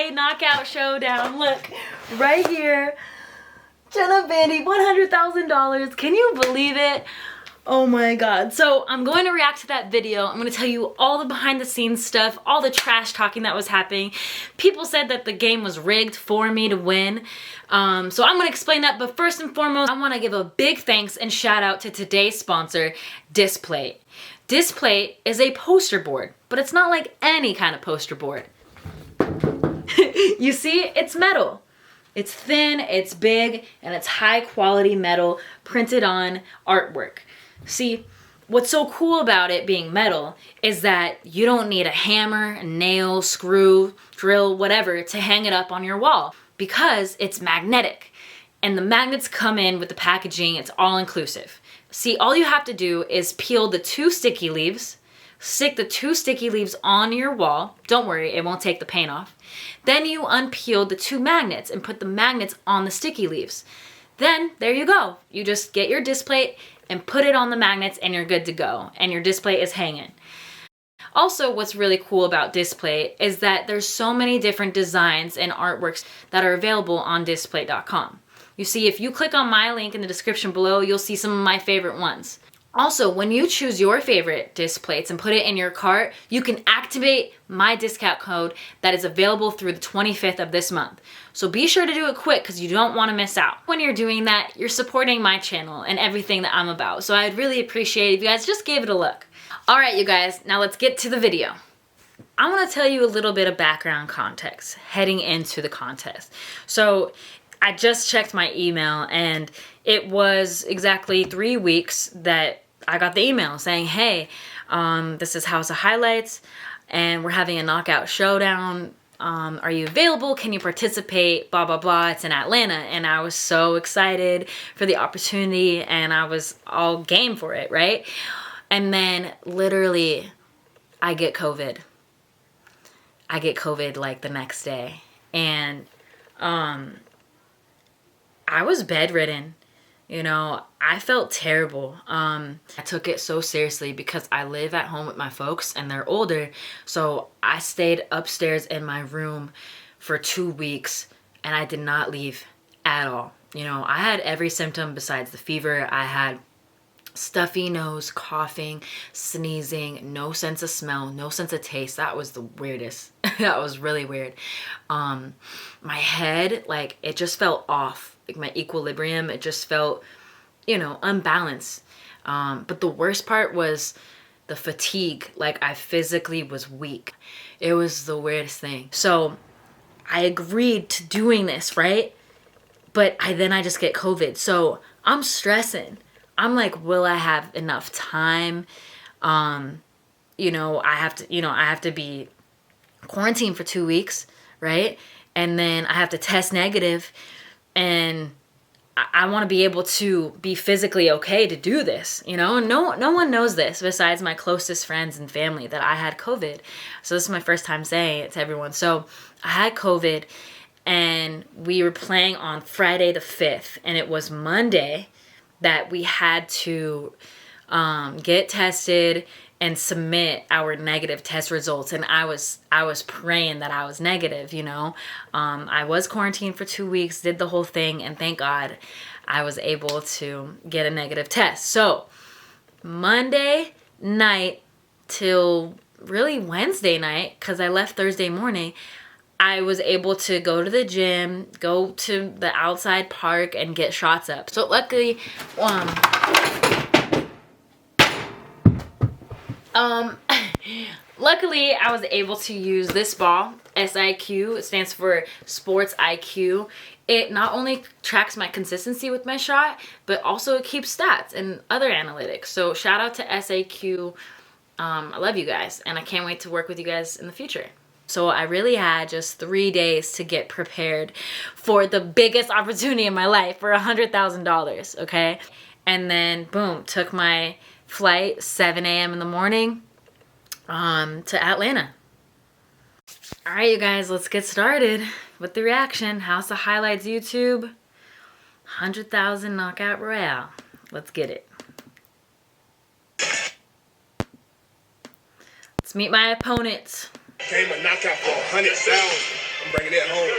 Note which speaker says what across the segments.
Speaker 1: 3-day knockout showdown. Look, right here. Jenna, Bandy, $100,000. Can you believe it? Oh my god. So I'm going to react to that video. I'm going to tell you all the behind the scenes stuff, all the trash talking that was happening. People said that the game was rigged for me to win. So I'm going to explain that. But first and foremost, I want to give a big thanks and shout out to today's sponsor, Displate. Displate is a poster board, but it's not like any kind of poster board. You see, it's metal. It's thin, it's big, and it's high quality metal printed on artwork. See, what's so cool about it being metal is that you don't need a hammer, a nail, screw, drill, whatever to hang it up on your wall because it's magnetic. And the magnets come in with the packaging, it's all inclusive. See, all you have to do is peel the 2 sticky leaves, stick the 2 sticky leaves on your wall. Don't worry, it won't take the paint off. Then you unpeel the 2 magnets and put the magnets on the sticky leaves. Then, there you go. You just get your Displate and put it on the magnets and you're good to go. And your Displate is hanging. Also, what's really cool about Displate is that there's so many different designs and artworks that are available on Displate.com. You see, if you click on my link in the description below, you'll see some of my favorite ones. Also, when you choose your favorite Displates and put it in your cart, you can activate my discount code that is available through the 25th of this month. So be sure to do it quick because you don't want to miss out. When you're doing that, you're supporting my channel and everything that I'm about. So I'd really appreciate it if you guys just gave it a look. All right, you guys, now let's get to the video. I want to tell you a little bit of background context heading into the contest. So I just checked my email and it was exactly 3 weeks that I got the email saying, hey, this is House of Highlights and we're having a knockout showdown. Are you available? Can you participate? Blah, blah, blah. It's in Atlanta. And I was so excited for the opportunity and I was all game for it, right? And then literally I get COVID. I get COVID like the next day. And I was bedridden. You know, I felt terrible. I took it so seriously because I live at home with my folks and they're older. So I stayed upstairs in my room for 2 weeks and I did not leave at all. You know, I had every symptom besides the fever. I had stuffy nose, coughing, sneezing, no sense of smell, no sense of taste. That was the weirdest. That was really weird. My head, like, it just felt off. Like my equilibrium, it just felt, you know, unbalanced. But the worst part was the fatigue. Like I physically was weak. It was the weirdest thing. So I agreed to doing this, right? But then I just get COVID. So I'm stressing. I'm like, will I have enough time? You know, I have to be quarantined for 2 weeks, right? And then I have to test negative. And I want to be able to be physically okay to do this, you know? No one knows this besides my closest friends and family that I had COVID. So this is my first time saying it to everyone. So I had COVID and we were playing on Friday the 5th and it was Monday that we had to get tested and submit our negative test results. And I was praying that I was negative, you know. I was quarantined for 2 weeks, did the whole thing, and thank God I was able to get a negative test. So Monday night till really Wednesday night, because I left Thursday morning, I was able to go to the gym, go to the outside park, and get shots up. So luckily, luckily, I was able to use this ball, SIQ. It stands for Sports IQ. It not only tracks my consistency with my shot, but also it keeps stats and other analytics. So shout out to SIQ. I love you guys, and I can't wait to work with you guys in the future. So I really had just 3 days to get prepared for the biggest opportunity in my life, for $100,000, okay? And then, boom, took my flight 7 a.m. in the morning to Atlanta. All right, you guys, let's get started with the reaction. House of Highlights YouTube, 100,000 knockout royale. Let's get it. Let's meet my opponents.
Speaker 2: Came a knockout for 100,000. I'm bringing it home.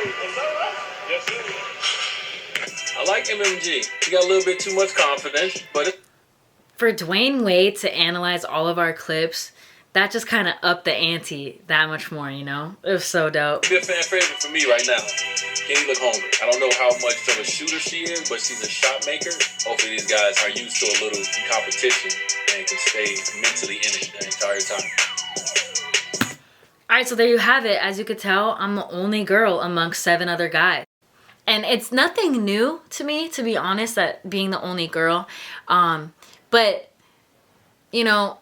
Speaker 3: I like MMG. He got a little bit too much confidence, but it...
Speaker 1: For Dwayne Wade to analyze all of our clips, that just kind of upped the ante that much more, you know? It was so dope.
Speaker 3: Be a fan favorite for me right now. Kenny look hungry. I don't know how much of a shooter she is, but she's a shot maker. Hopefully these guys are used to a little competition and can stay mentally in it the entire time.
Speaker 1: All right, so there you have it. As you could tell, I'm the only girl amongst 7 other guys. And it's nothing new to me, to be honest, that being the only girl. But, you know,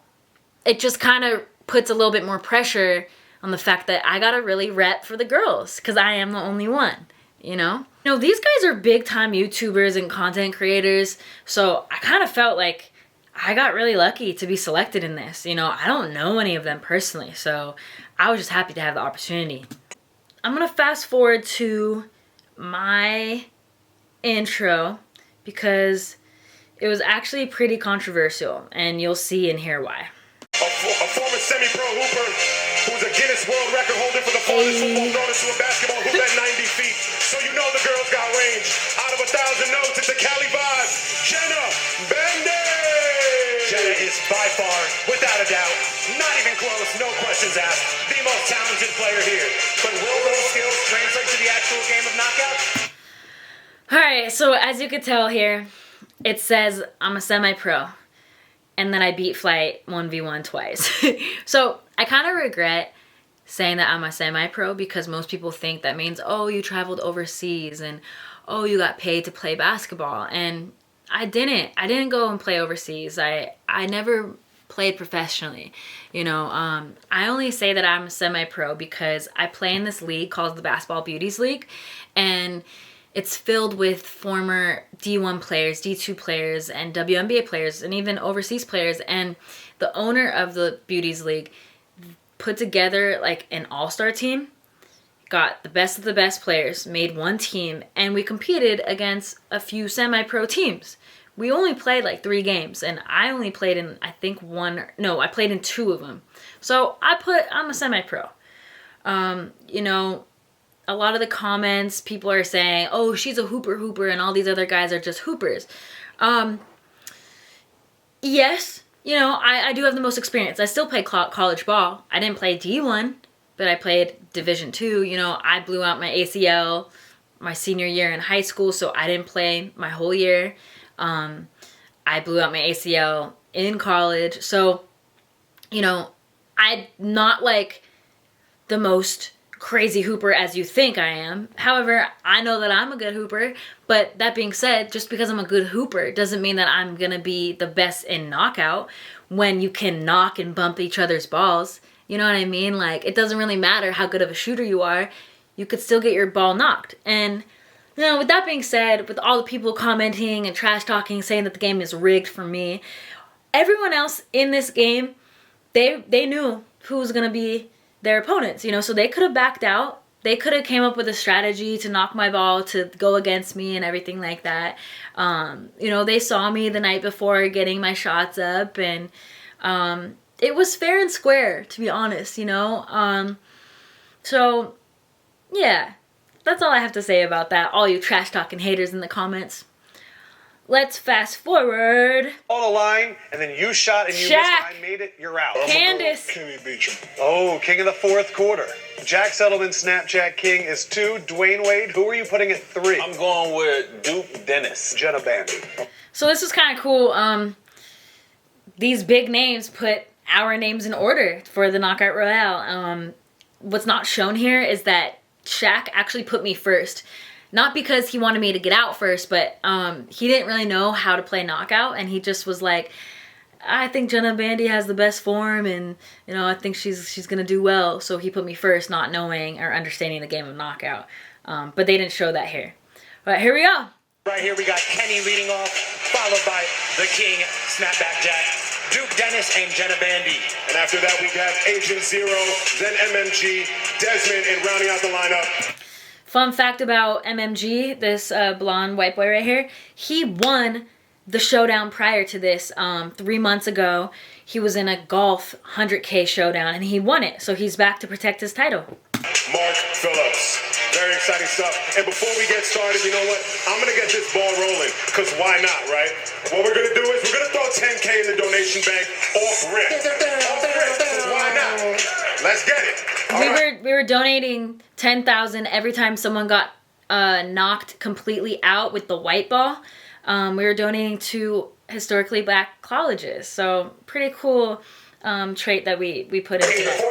Speaker 1: it just kind of puts a little bit more pressure on the fact that I gotta really rep for the girls because I am the only one, you know? You know, these guys are big time YouTubers and content creators, so I kind of felt like I got really lucky to be selected in this. You know, I don't know any of them personally, so I was just happy to have the opportunity. I'm gonna fast forward to my intro because it was actually pretty controversial, and you'll see and hear why.
Speaker 2: A former semi-pro hooper who's a Guinness World Record holder for the farthest football thrown into a basketball hoop at 90 feet. So you know the girls got range. Out of 1,000 notes, it's a Cali vibe. Jenna, Bandy! Jenna is by far, without a doubt, not even close, no questions asked, the most talented player here. But will those skills translate to the actual game of knockout?
Speaker 1: Alright, so as you could tell here, it says I'm a semi-pro. And then I beat Flight 1v1 twice. So I kind of regret saying that I'm a semi-pro because most people think that means, oh, you traveled overseas and, oh, you got paid to play basketball. And I didn't. I didn't go and play overseas. I never played professionally. You know, I only say that I'm a semi-pro because I play in this league called the Basketball Beauties League. And it's filled with former D1 players, D2 players, and WNBA players, and even overseas players. And the owner of the Beauties League put together like an all-star team, got the best of the best players, made one team, and we competed against a few semi-pro teams. We only played like 3 games, and I only played in, I think I played in 2 of them. So I'm a semi-pro. You know, a lot of the comments, people are saying, oh, she's a hooper, and all these other guys are just hoopers. Yes, you know, I do have the most experience. I still play college ball. I didn't play D1, but I played Division II. You know, I blew out my ACL my senior year in high school, so I didn't play my whole year. I blew out my ACL in college. So, you know, I'm not like the most crazy hooper as you think I am. However, I know that I'm a good hooper, but that being said, just because I'm a good hooper doesn't mean that I'm gonna be the best in knockout when you can knock and bump each other's balls. You know what I mean? Like, it doesn't really matter how good of a shooter you are, you could still get your ball knocked. And, you know, with that being said, with all the people commenting and trash talking, saying that the game is rigged for me, everyone else in this game, they knew who was gonna be their opponents, you know, so they could have backed out. They could have came up with a strategy to knock my ball, to go against me and everything like that. You know, they saw me the night before getting my shots up, and it was fair and square, to be honest, you know. So, yeah, that's all I have to say about that, all you trash talking haters in the comments. Let's fast forward.
Speaker 2: On the line, and then you shot and you missed. I made it. You're out.
Speaker 1: Candace.
Speaker 2: Kenny beat you. Oh, king of the 4th quarter. Jack Settleman, Snapchat King is 2. Dwayne Wade, who are you putting at 3?
Speaker 3: I'm going with Duke Dennis.
Speaker 2: Jenna Bandy.
Speaker 1: So this is kind of cool. These big names put our names in order for the Knockout Royale. What's not shown here is that Shaq actually put me first. Not because he wanted me to get out first, but he didn't really know how to play knockout, and he just was like, I think Jenna Bandy has the best form, and you know, I think she's gonna do well. So he put me first, not knowing or understanding the game of knockout. But they didn't show that here. But here we go.
Speaker 2: Right here we got Kenny leading off, followed by the King, Snapback Jack, Duke Dennis, and Jenna Bandy. And after that we have Agent Zero, then MMG, Desmond, and rounding out the lineup.
Speaker 1: Fun fact about MMG, this blonde white boy right here, he won the showdown prior to this 3 months ago. He was in a golf 100K showdown and he won it. So he's back to protect his title.
Speaker 2: Mark Phillips. very exciting stuff. And before we get started, you know what? I'm going to get this ball rolling, because why not, right? What we're going to do is we're going to throw $10K in the donation bank off rip. Off rip, 'cause why not? Let's get it.
Speaker 1: We were donating 10,000 every time someone got knocked completely out with the white ball. We were donating to historically black colleges. So pretty cool trait that we put into that.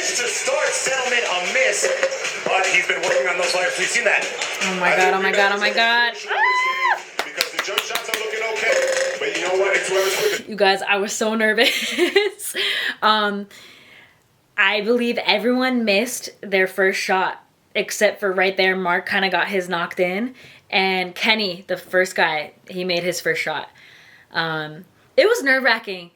Speaker 4: To start, settlement a miss, but he's been working on those lives. We've seen that.
Speaker 1: Oh my god, oh my god, oh my god.
Speaker 2: Because the jump shots are looking okay. But you know what? It's whoever's quicker.
Speaker 1: You guys, I was so nervous. I believe everyone missed their first shot, except for right there, Mark kind of got his knocked in. And Kenny, the first guy, he made his first shot. It was nerve-wracking.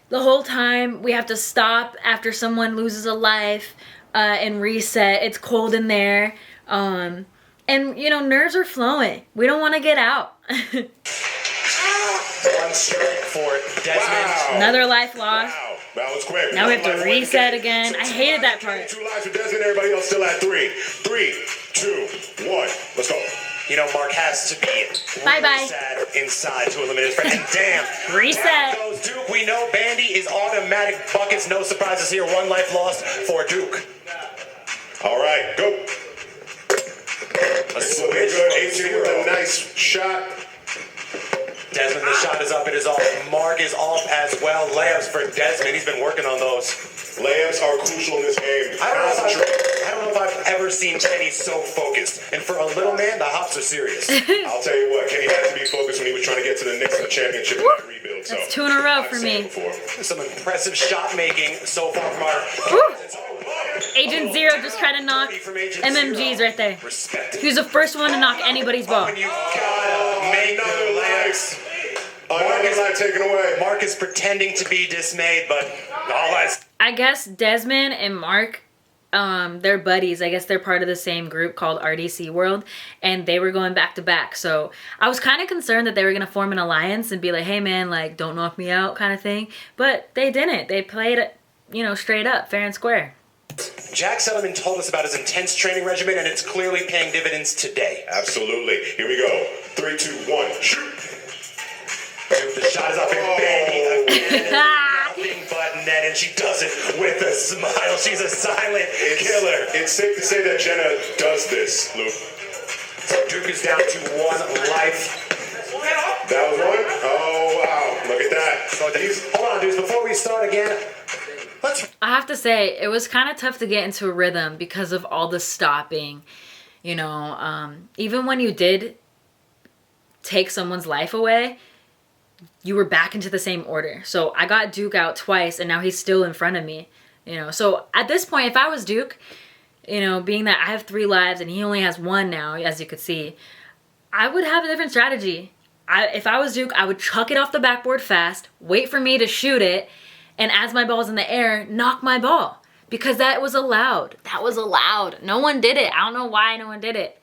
Speaker 1: The whole time we have to stop after someone loses a life and reset. It's cold in there. And, you know, nerves are flowing. We don't want to get out.
Speaker 4: One strike for Desmond.
Speaker 2: Wow.
Speaker 1: Another life lost.
Speaker 2: Wow. That was quick.
Speaker 1: Now we have to reset again. I hated that part.
Speaker 2: 2 lives for Desmond. Everybody else still at 3. 3, 2, 1. Let's go.
Speaker 4: You know, Mark has to be
Speaker 1: Bye-bye.
Speaker 4: sad inside to eliminate his friend. And damn.
Speaker 1: Reset.
Speaker 4: Down goes Duke. We know Bandy is automatic buckets. No surprises here. 1 life lost for Duke.
Speaker 2: All right, go.
Speaker 4: A
Speaker 2: It's looking
Speaker 4: switch
Speaker 2: good.
Speaker 4: from
Speaker 2: 18 with a
Speaker 4: 0.
Speaker 2: nice shot.
Speaker 4: Desmond, the shot is up. It is off. Mark is off as well. Layups for Desmond. He's been working on those.
Speaker 2: Layups are crucial in this game.
Speaker 4: I
Speaker 2: Concentrate.
Speaker 4: don't know if I've ever seen Kenny so focused. And for a little man, the hops are serious.
Speaker 2: I'll tell you what, Kenny had to be focused when he was trying to get to the Knicks in the championship in that rebuild. So
Speaker 1: That's 2 in a row
Speaker 2: I've
Speaker 1: for
Speaker 2: seen
Speaker 1: me.
Speaker 2: it before.
Speaker 4: Some impressive shot making so far from our
Speaker 1: Agent Zero just tried to knock MMGs right there.
Speaker 4: Respect.
Speaker 1: He was the first one to knock anybody's ball.
Speaker 4: When you gotta make the
Speaker 2: Another
Speaker 4: layups.
Speaker 2: Another life taken away.
Speaker 4: Mark is pretending to be dismayed, but all that's
Speaker 1: I guess Desmond and Mark, they're buddies. I guess they're part of the same group called RDC World, and they were going back to back. So I was kind of concerned that they were going to form an alliance and be like, hey man, like, don't knock me out kind of thing. But they didn't. They played it, you know, straight up, fair and square.
Speaker 4: Jack Settleman told us about his intense training regimen, and it's clearly paying dividends today.
Speaker 2: Absolutely. Here we go. 3, 2, 1. Shoot.
Speaker 4: The shot is up in Bandy again. Nothing but net, and she does it with a smile. She's a silent killer.
Speaker 2: It's safe to say that Jenna does this, Luke.
Speaker 4: So Duke is down to 1 life.
Speaker 2: That was one? Oh, wow. Look at that.
Speaker 4: So hold on, dudes. Before we start again,
Speaker 1: I have to say, it was kind of tough to get into a rhythm because of all the stopping. You know, even when you did take someone's life away, you were back into the same order. So I got Duke out twice, and now he's still in front of me. You know, so at this point, if I was Duke, you know, being that I have 3 lives and he only has 1 now, as you could see, I would have a different strategy. If I was Duke, I would chuck it off the backboard fast, wait for me to shoot it, and as my ball's in the air, knock my ball. Because that was allowed. That was allowed. No one did it. I don't know why no one did it.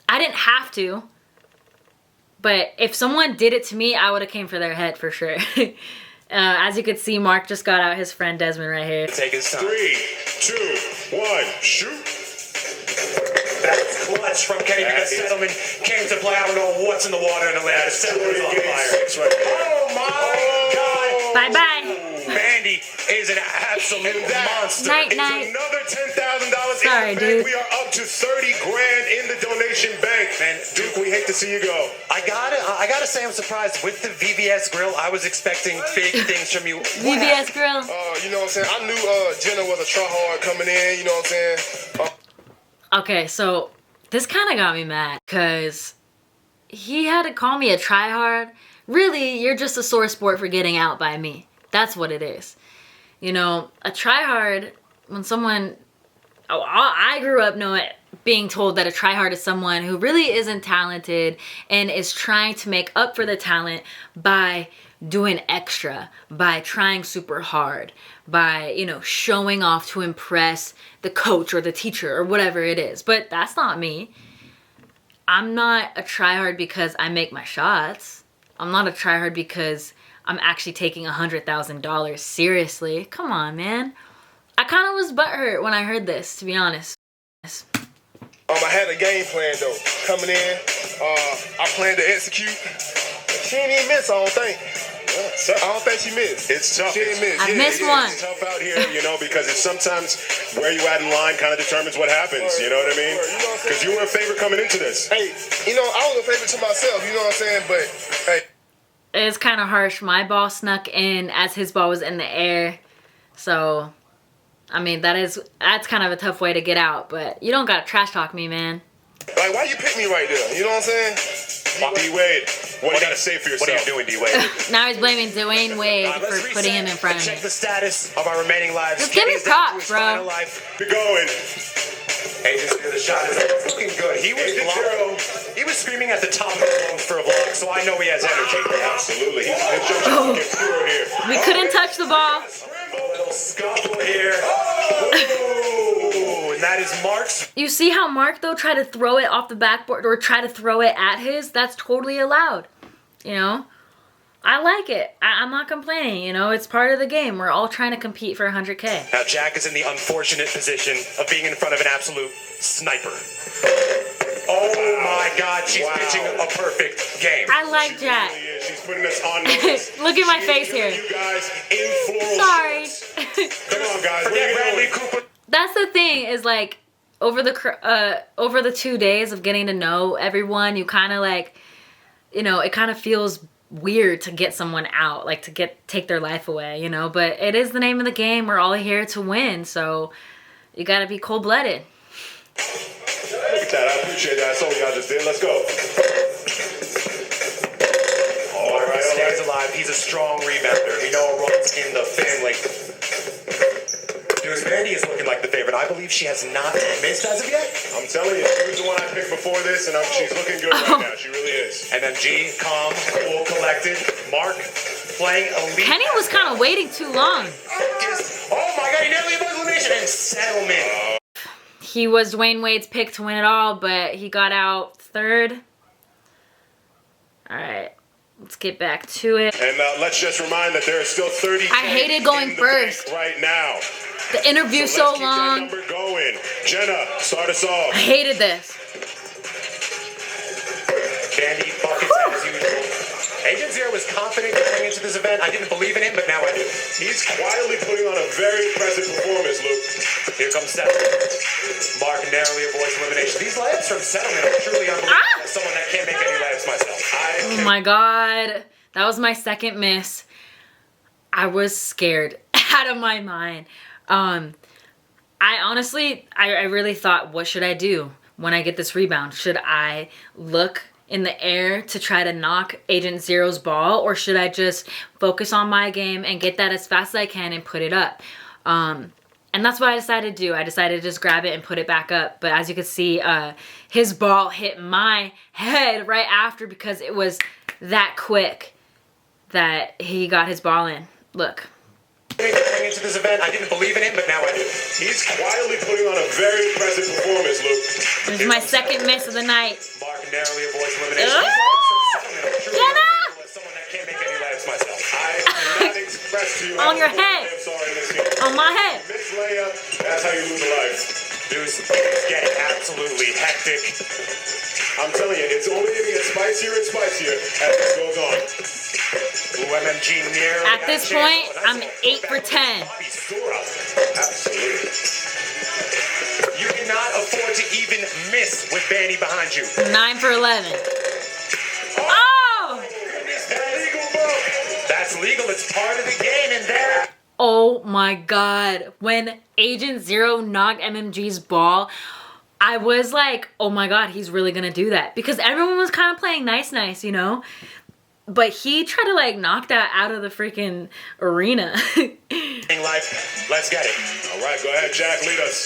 Speaker 1: I didn't have to. But if someone did it to me, I would have came for their head for sure. As you could see, Mark just got out his friend Desmond right here.
Speaker 4: take his time.
Speaker 2: 3, 2, 1. Shoot.
Speaker 4: That's clutch from Kenny because Settleman came to play. I don't know what's in the water in Atlanta. Settleman's on fire.
Speaker 2: Right there.
Speaker 4: Oh my God!
Speaker 1: Bye-bye.
Speaker 4: Bandy is an absolute monster.
Speaker 1: Night,
Speaker 2: It's
Speaker 1: night.
Speaker 2: another $10,000
Speaker 1: Sorry,
Speaker 2: in the bank.
Speaker 1: dude.
Speaker 2: We are up to 30 grand in the donation bank. Man, Duke, we hate to see you go.
Speaker 4: I gotta say I'm surprised with the VBS grill. I was expecting big things from you.
Speaker 1: VBS Grill.
Speaker 5: You know what I'm saying? I knew Jenna was a tryhard coming in, you know what I'm saying?
Speaker 1: Okay, so this kind of got me mad because he had to call me a tryhard. Really, you're just a sore sport for getting out by me. That's what it is. You know, a tryhard, when someone... Oh, I grew up being told that a tryhard is someone who really isn't talented and is trying to make up for the talent by doing extra, by trying super hard, by, you know, showing off to impress the coach or the teacher or whatever it is. But that's not me. I'm not a tryhard because I make my shots. I'm not a tryhard because I'm actually taking $100,000 seriously. Come on, man. I kind of was butthurt when I heard this, to be honest.
Speaker 5: I had a game plan though. Coming in, I planned to execute. She didn't even miss, I don't think. I don't think she missed.
Speaker 2: It's tough.
Speaker 5: She didn't miss.
Speaker 1: I missed one.
Speaker 2: It's tough out here, you know, because it's sometimes where you at in line kind of determines what happens. You know what I mean? Because you were a favorite coming into this.
Speaker 5: Hey, you know, I was a favorite to myself, you know what I'm saying? But, hey.
Speaker 1: It's kind of harsh. My ball snuck in as his ball was in the air. So, I mean, that's kind of a tough way to get out. But you don't got to trash talk me, man.
Speaker 5: Like, why you pick me right there? You know what I'm saying?
Speaker 2: D-Wade, what do you got to say for yourself?
Speaker 4: What are you doing, D-Wade?
Speaker 1: Now he's blaming Dwayne Wade for putting him in front of
Speaker 4: Check
Speaker 1: me.
Speaker 4: the status of our remaining lives.
Speaker 1: Just give me
Speaker 4: Kenny's down to
Speaker 1: props,
Speaker 4: his
Speaker 1: bro.
Speaker 4: final life.
Speaker 2: Be going.
Speaker 4: The shot is looking good. He was screaming at the top of his lungs for a vlog, so I know he has energy.
Speaker 2: Absolutely. He's pure here.
Speaker 1: We couldn't touch the ball.
Speaker 4: A little scuffle here. Ooh, and that is Mark's.
Speaker 1: You see how Mark, though, tried to throw it off the backboard or try to throw it at his? That's totally allowed. You know? I like it. I'm not complaining, you know? It's part of the game. We're all trying to compete for 100K.
Speaker 4: Now Jack is in the unfortunate position of being in front of an absolute sniper. Oh my God, she's pitching a perfect game.
Speaker 1: I like Jack.
Speaker 2: Really is. She's putting us on notice.
Speaker 1: Look at my
Speaker 2: She
Speaker 1: face
Speaker 2: is
Speaker 1: here.
Speaker 2: giving you guys in floral
Speaker 1: Sorry.
Speaker 2: shorts. Come on, guys. What are
Speaker 4: Forget
Speaker 2: you
Speaker 4: Bradley
Speaker 2: doing?
Speaker 4: Cooper.
Speaker 1: That's the thing is like over the 2 days of getting to know everyone, you kind of like, you know, it kind of feels weird to get someone out, like to take their life away, you know, but it is the name of the game. We're all here to win, so you got to be cold-blooded.
Speaker 2: Look at that. I appreciate that. I saw what y'all just did. Let's go. All right.
Speaker 4: Stays alive. He's a strong rebounder. We know it runs in the family. Dude, Bandy is looking like the favorite. I believe she has not missed as of yet.
Speaker 2: I'm telling you, she was the one I picked before this, and she's looking good right now. She really is.
Speaker 4: And then G, calm, cool, collected. Mark playing elite.
Speaker 1: Kenny was kind of waiting too long.
Speaker 4: Oh my God, he nearly avoids elimination and settlement.
Speaker 1: He was Dwayne Wade's pick to win it all, but he got out third. All right, let's get back to it.
Speaker 2: And let's just remind that there are still 30.
Speaker 1: I hated going
Speaker 2: in the
Speaker 1: first.
Speaker 2: bank right now.
Speaker 1: The interview
Speaker 2: Let's
Speaker 1: so
Speaker 2: keep
Speaker 1: long.
Speaker 2: that number going. Jenna, start us off.
Speaker 1: I hated this.
Speaker 4: Bandy buckets as usual. Agent Zero was confident going into this event. I didn't believe in him, but now I do.
Speaker 2: He's quietly putting on a very impressive performance, Luke.
Speaker 4: Here comes Settlement. Mark narrowly avoids elimination. These layups from Settlement are truly unbelievable. As someone that can't make any layups myself.
Speaker 1: Oh my God. That was my second miss. I was scared out of my mind. I really thought, what should I do when I get this rebound? Should I look in the air to try to knock Agent Zero's ball, or should I just focus on my game and get that as fast as I can and put it up? And that's what I decided to do. I decided to just grab it and put it back up. But as you can see, his ball hit my head right after because it was that quick that he got his ball in. Look.
Speaker 4: Going into this event, I didn't believe in him, but now I do.
Speaker 2: He's quietly putting on a very impressive performance, Luke.
Speaker 1: This is my second miss of the night.
Speaker 4: Mark narrowly avoids elimination.
Speaker 1: Ah!
Speaker 4: These layups from Settlement are truly
Speaker 1: Jenna!
Speaker 4: unbelievable. As someone that can't make any layups myself.
Speaker 2: I cannot express to you
Speaker 1: On
Speaker 2: how
Speaker 1: your
Speaker 2: important
Speaker 1: head.
Speaker 2: layups are in this game.
Speaker 1: On my head.
Speaker 2: Missed layup, that's how you lose a life.
Speaker 4: Deuce is getting absolutely hectic.
Speaker 2: I'm telling you, it's only going to get spicier and spicier as this goes on.
Speaker 4: Ooh, MMG nearly
Speaker 1: At this
Speaker 4: had a
Speaker 1: point,
Speaker 4: chance. Oh,
Speaker 1: I'm
Speaker 4: nice
Speaker 1: 8 for 10.
Speaker 4: Bobby Sura.
Speaker 2: Absolutely.
Speaker 4: You cannot afford to even miss with Bandy behind you.
Speaker 1: 9 for 11. Oh!
Speaker 4: That's legal. It's part of the game, and there.
Speaker 1: Oh my God. When Agent Zero knocked MMG's ball, I was like, oh my God, he's really gonna do that. Because everyone was kind of playing nice, you know? But he tried to like knock that out of the freaking arena.
Speaker 4: Life. Let's get it.
Speaker 2: All right, go ahead, Jack, lead us.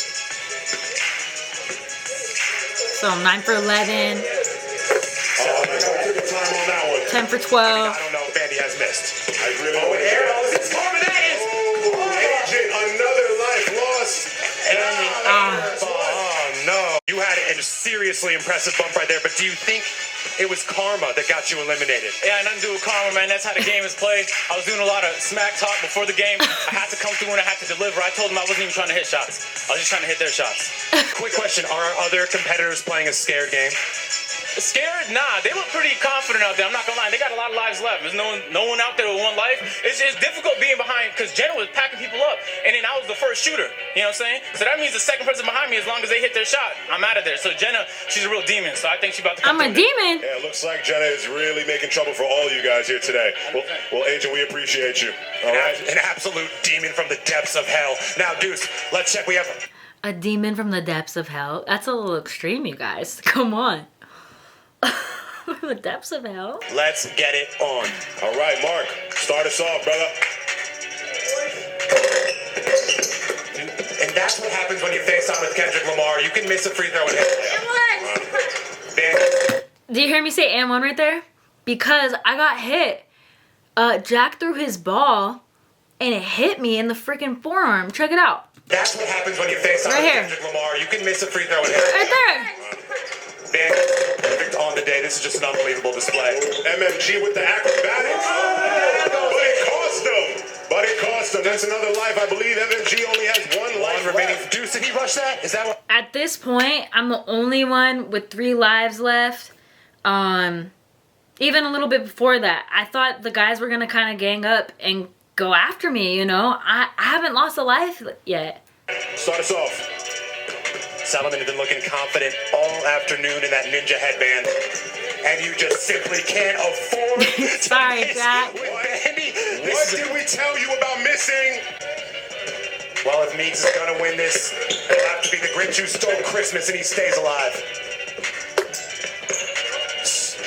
Speaker 1: So 9 for 11,
Speaker 2: Oh, I took the time on that one.
Speaker 1: 10 for 12.
Speaker 4: I don't know if Bandy has missed.
Speaker 2: I really
Speaker 4: Oh,
Speaker 2: want
Speaker 4: and
Speaker 2: to
Speaker 4: there goes his form, and that is.
Speaker 2: Agent, another life lost.
Speaker 4: Oh no! You had a seriously impressive bump right there, but do you think It was karma that got you eliminated.
Speaker 6: Yeah, nothing to do with karma, man. That's how the game is played. I was doing a lot of smack talk before the game. I had to come through and I had to deliver. I told them I wasn't even trying to hit shots. I was just trying to hit their shots.
Speaker 4: Quick question, are our other competitors playing a scared game?
Speaker 6: Scared? Nah, they look pretty confident out there. I'm not gonna lie. They got a lot of lives left. There's no one out there with one life. It's difficult being behind because Jenna was packing people up, and then I was the first shooter. You know what I'm saying? So that means the second person behind me, as long as they hit their shot, I'm out of there. So Jenna, she's a real demon. So I think she's about to come
Speaker 1: I'm a
Speaker 6: through.
Speaker 1: demon.
Speaker 5: Yeah, it looks like Jenna is really making trouble for all you guys here today. Well, Agent, we appreciate you. All right.
Speaker 4: An absolute demon from the depths of hell. Now, Deuce, let's check. We have
Speaker 1: A demon from the depths of hell. That's a little extreme, you guys. Come on. The depths of hell.
Speaker 4: Let's get it on.
Speaker 5: All right, Mark, start us off, brother.
Speaker 4: And that's what happens when you face off with Kendrick Lamar. You can miss a free throw and hit. Bandy.
Speaker 1: Do you hear me say and one right there? Because I got hit. Jack threw his ball and it hit me in the freaking forearm. Check it out.
Speaker 4: That's what happens when you face off
Speaker 1: Right
Speaker 4: with
Speaker 1: here.
Speaker 4: Kendrick Lamar. You can miss a free throw and hit.
Speaker 1: Right there.
Speaker 4: Bandy, perfect on the day. This is just an unbelievable display.
Speaker 5: MMG with the acrobatics. But it cost him. But it cost him. That's another life. I believe MMG only has one life
Speaker 4: Remaining.
Speaker 5: left.
Speaker 4: Deuce, did he rush that? Is that what?
Speaker 1: At this point, I'm the only one with 3 lives left. Even a little bit before that, I thought the guys were gonna kind of gang up and go after me, you know? I haven't lost a life yet.
Speaker 5: Start us off.
Speaker 4: Solomon has been looking confident all afternoon in that ninja headband. And you just simply can't afford to
Speaker 1: Sorry,
Speaker 4: miss
Speaker 1: Jack.
Speaker 4: with Bandy.
Speaker 5: What did we tell you about missing?
Speaker 4: Well, if Meeks is gonna win this, it'll have to be the Grinch who stole Christmas and he stays alive.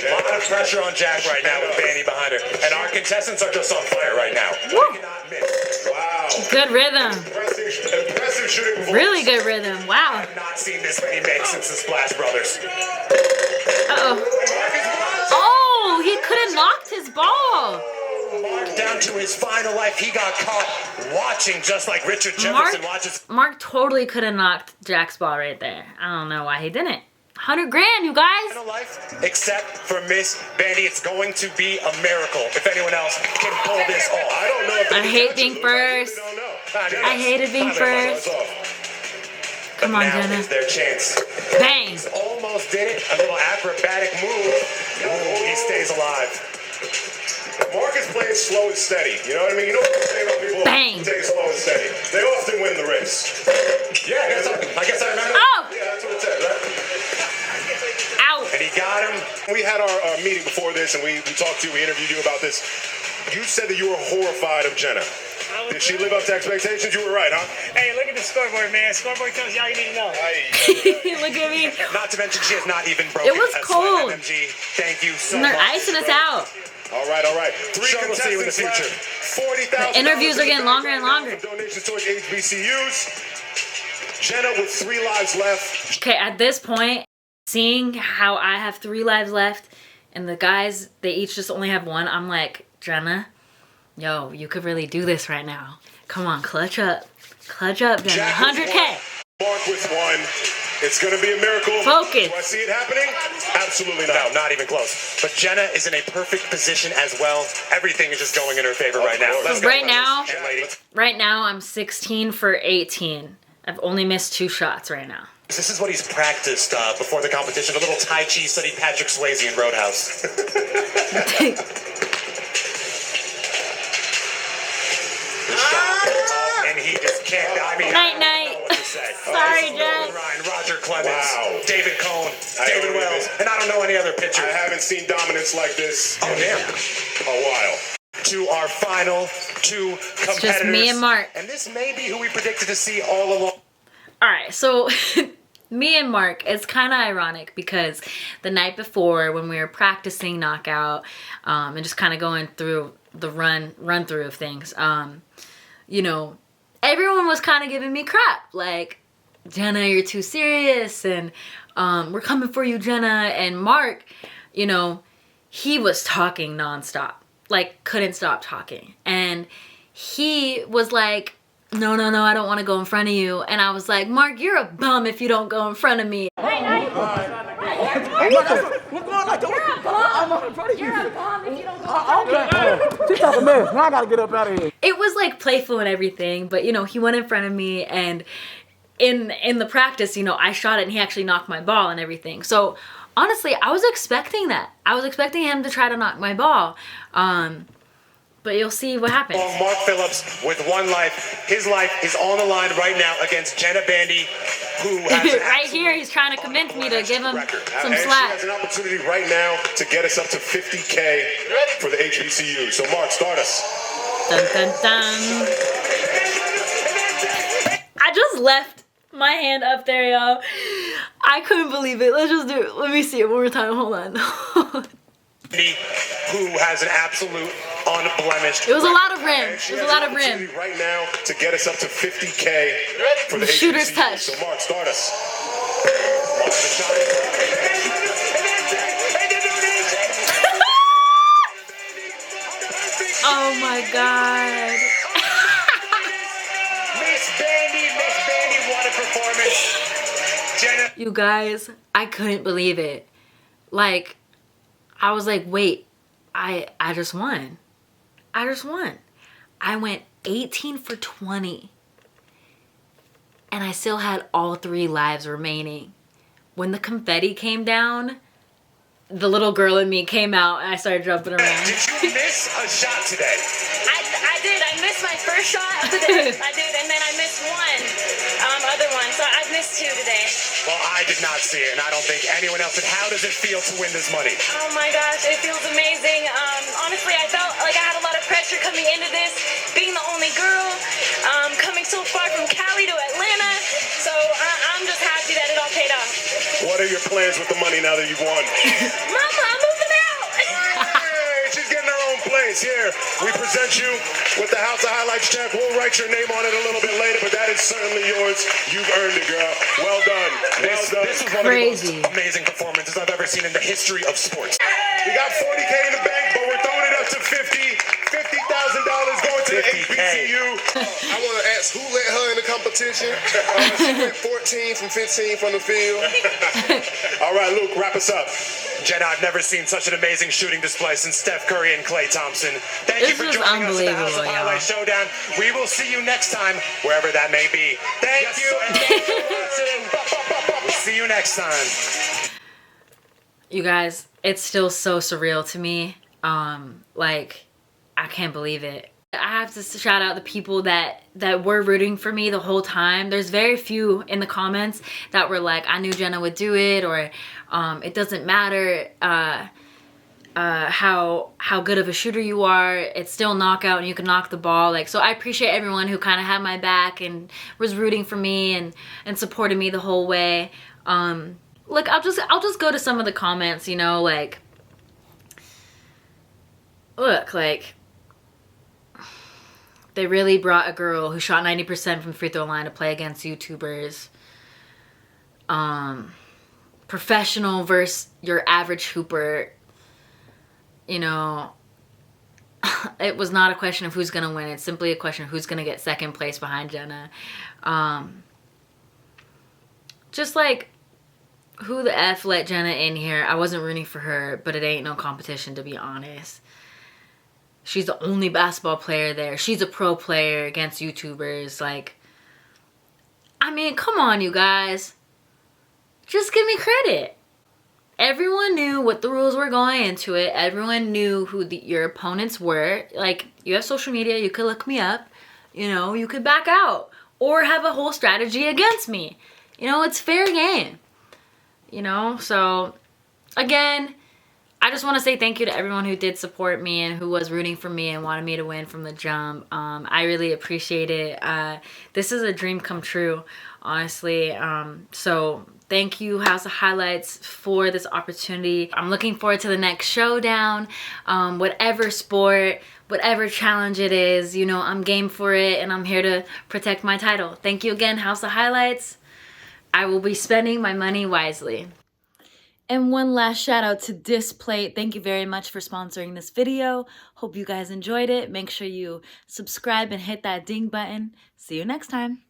Speaker 4: A lot of pressure on Jack right now with Bandy behind her. And our contestants are just on fire right now.
Speaker 1: Woo.
Speaker 4: They cannot miss.
Speaker 5: Wow.
Speaker 1: Good rhythm.
Speaker 5: Impressive shooting performance.
Speaker 1: Really good rhythm. Wow.
Speaker 4: I've not seen this many makes since the Splash Brothers.
Speaker 1: Uh-oh. Oh, he could have knocked his ball.
Speaker 4: Mark down to his final life. He got caught watching just like Richard Jefferson watches.
Speaker 1: Mark totally could have knocked Jack's ball right there. I don't know why he didn't. 100 grand, you guys.
Speaker 4: Final life, except for Miss Bandy. It's going to be a miracle if anyone else can pull this off.
Speaker 5: I don't know if
Speaker 1: I
Speaker 5: they
Speaker 1: hate
Speaker 5: can
Speaker 1: being
Speaker 5: touch it. I
Speaker 1: first.
Speaker 5: really don't know.
Speaker 1: I hated being first.
Speaker 5: Start us off.
Speaker 1: Come on,
Speaker 4: Now
Speaker 1: Jenna.
Speaker 4: is their chance.
Speaker 1: Bang.
Speaker 4: Almost did it. A little acrobatic move. Ooh, he stays alive.
Speaker 5: Mark is playing slow and steady. You know what I mean? You know what I'm saying about people
Speaker 1: Bang.
Speaker 5: who take it slow and steady. They often win the race.
Speaker 4: Yeah, I guess I remember.
Speaker 1: Oh.
Speaker 5: Yeah, that's what it said, right?
Speaker 1: Out.
Speaker 4: And he got him.
Speaker 5: We had our meeting before this, and we talked to you, we interviewed you about this. You said that you were horrified of Jenna. Did she live up to expectations? You were right, huh?
Speaker 6: Hey, look at the scoreboard, man. Scoreboard tells you all you need to know.
Speaker 1: Look at me.
Speaker 4: Not to mention she has not even broken
Speaker 1: It was
Speaker 4: a sweat.
Speaker 1: cold.
Speaker 4: MMG, thank you so
Speaker 1: And they're
Speaker 4: much.
Speaker 1: icing us out.
Speaker 5: All right, all right. 3
Speaker 4: Sure, we'll see you in the
Speaker 5: contestants
Speaker 4: future.
Speaker 5: left. $40,000.
Speaker 1: The interviews are getting
Speaker 5: in the
Speaker 1: longer
Speaker 5: bag
Speaker 1: and
Speaker 5: right now
Speaker 1: longer.
Speaker 5: for donations towards HBCUs. Jenna with 3 lives left.
Speaker 1: Okay, at this point, seeing how I have 3 lives left and the guys, they each just only have 1, I'm like, Jenna, yo, you could really do this right now. Come on, clutch up. Clutch up, Jenna.
Speaker 5: Jack with
Speaker 1: 100K.
Speaker 5: 1, Mark with 1. It's going to be a miracle.
Speaker 1: Focus.
Speaker 5: Do I see it happening? Absolutely
Speaker 4: No,
Speaker 5: not.
Speaker 4: not even close. But Jenna is in a perfect position as well. Everything is just going in her favor right now.
Speaker 5: course.
Speaker 4: Let's go,
Speaker 1: Right now-
Speaker 4: fellas and ladies.
Speaker 1: Right now, I'm 16 for 18. I've only missed 2 shots right now.
Speaker 4: This is what he's practiced before the competition. A little Tai Chi studied Patrick Swayze in Roadhouse. And he just can't. I mean,
Speaker 1: Night,
Speaker 4: I don't
Speaker 1: night.
Speaker 4: know what to say.
Speaker 1: Sorry,
Speaker 4: Nolan
Speaker 1: Jack.
Speaker 4: Ryan, Roger Clemens,
Speaker 5: Wow.
Speaker 4: David Cohn,
Speaker 5: I
Speaker 4: David
Speaker 5: don't
Speaker 4: Wells,
Speaker 5: even-
Speaker 4: and I don't know any other pitcher.
Speaker 5: I haven't seen dominance like this
Speaker 4: Oh, damn.
Speaker 5: a while.
Speaker 4: To our final 2 competitors.
Speaker 1: just me and Mark.
Speaker 4: And this may be who we predicted to see all along.
Speaker 1: All right, so me and Mark, it's kind of ironic because the night before when we were practicing knockout and just kind of going through the run through of things, you know, everyone was kind of giving me crap like, Jenna, you're too serious, and we're coming for you, Jenna. And Mark, you know, he was talking nonstop, like couldn't stop talking, and he was like, no, I don't want to go in front of you. And I was like, Mark, you're a bum if you don't go in front of me. You're a You're a bum if you don't go.
Speaker 7: Okay. She talking mess. Now I gotta get up out of here.
Speaker 1: It was like playful and everything, but you know, he went in front of me, and in the practice, you know, I shot it and he actually knocked my ball and everything. So honestly, I was expecting that. I was expecting him to try to knock my ball. But you'll see what happens.
Speaker 4: Mark Phillips with one life. His life is on the line right now against Jenna Bandy, who has an
Speaker 1: right here, he's trying to convince me to give him some
Speaker 2: And
Speaker 1: slack.
Speaker 2: she has an opportunity right now to get us up to 50K for the HBCU. So Mark, start us.
Speaker 1: Dun, dun, dun. I just left my hand up there, y'all. I couldn't believe it. Let's just do it. Let me see it one more time. Hold on.
Speaker 4: who has an absolute unblemished.
Speaker 1: It was a lot of rim.
Speaker 2: And she
Speaker 1: It was a
Speaker 2: has
Speaker 1: lot
Speaker 2: an
Speaker 1: of rim.
Speaker 2: opportunity right now to get us up to 50K for the
Speaker 1: Shooter's
Speaker 2: HBCU.
Speaker 1: touch.
Speaker 2: So Mark, start us.
Speaker 4: Mark, the shot.
Speaker 1: Oh my god.
Speaker 4: Miss Bandy, what a performance. Jenna.
Speaker 1: You guys, I couldn't believe it. Like, I was like, wait, I just won. I just won. I went 18 for 20. And I still had all 3 lives remaining. When the confetti came down, the little girl in me came out and I started jumping around.
Speaker 4: Did you miss a shot today?
Speaker 8: I did. I missed my first shot of the day. I did, and then I missed one other one. So I've missed 2 today.
Speaker 4: Well, I did not see it, and I don't think anyone else did. How does it feel to win this money?
Speaker 8: Oh my gosh, it feels amazing. Honestly, I felt like I had a lot of pressure coming into this, being the only girl, coming so far from Cali to Atlanta. So I'm just happy that it all paid off.
Speaker 2: What are your plans with the money now that you've won?
Speaker 8: Mama, I'm moving out.
Speaker 2: Hey, she's getting her own place here. We present you with the House of Highlights check. We'll write your name on it a little bit later, but that is certainly yours. You've earned it, girl. Well done. Well done.
Speaker 4: This was one
Speaker 1: Crazy.
Speaker 4: of the most amazing performances I've ever seen in the history of sports.
Speaker 2: We got 40K in the bank, but we're throwing it up to $50,000 going to the
Speaker 4: 50K.
Speaker 2: HBCU.
Speaker 5: I want to ask who let her in the competition. She went 14 from 15 from the field.
Speaker 2: All right, Luke, wrap us up.
Speaker 4: Jenna, I've never seen such an amazing shooting display since Steph Curry and Klay Thompson. Thank you
Speaker 1: This
Speaker 4: for
Speaker 1: was
Speaker 4: joining us at the House of
Speaker 1: unbelievable,
Speaker 4: Highlights
Speaker 1: y'all.
Speaker 4: Showdown. We will see you next time, wherever that may be. Thank you, and thanks for watching. We'll see you next time.
Speaker 1: You guys, it's still so surreal to me. Like, I can't believe it. I have to shout out the people that were rooting for me the whole time. There's very few in the comments that were like, I knew Jenna would do it, or it doesn't matter how good of a shooter you are, it's still knockout and you can knock the ball. Like, so I appreciate everyone who kind of had my back and was rooting for me and supported me the whole way. Look, I'll just go to some of the comments, you know, like, look, like, they really brought a girl who shot 90% from free throw line to play against YouTubers. Professional versus your average hooper. You know, it was not a question of who's going to win. It's simply a question of who's going to get second place behind Jenna. Just like, who the F let Jenna in here? I wasn't rooting for her, but it ain't no competition, to be honest. She's the only basketball player there. She's a pro player against YouTubers. Like, I mean, come on, you guys. Just give me credit. Everyone knew what the rules were going into it. Everyone knew who your opponents were. Like, you have social media. You could look me up. You know, you could back out. Or have a whole strategy against me. You know, it's fair game. You know, so, again, I just want to say thank you to everyone who did support me and who was rooting for me and wanted me to win from the jump. I really appreciate it. This is a dream come true, honestly. So thank you, House of Highlights, for this opportunity. I'm looking forward to the next showdown. Whatever sport, whatever challenge it is, you know, I'm game for it and I'm here to protect my title. Thank you again, House of Highlights. I will be spending my money wisely. And one last shout out to Displate. Thank you very much for sponsoring this video. Hope you guys enjoyed it. Make sure you subscribe and hit that ding button. See you next time.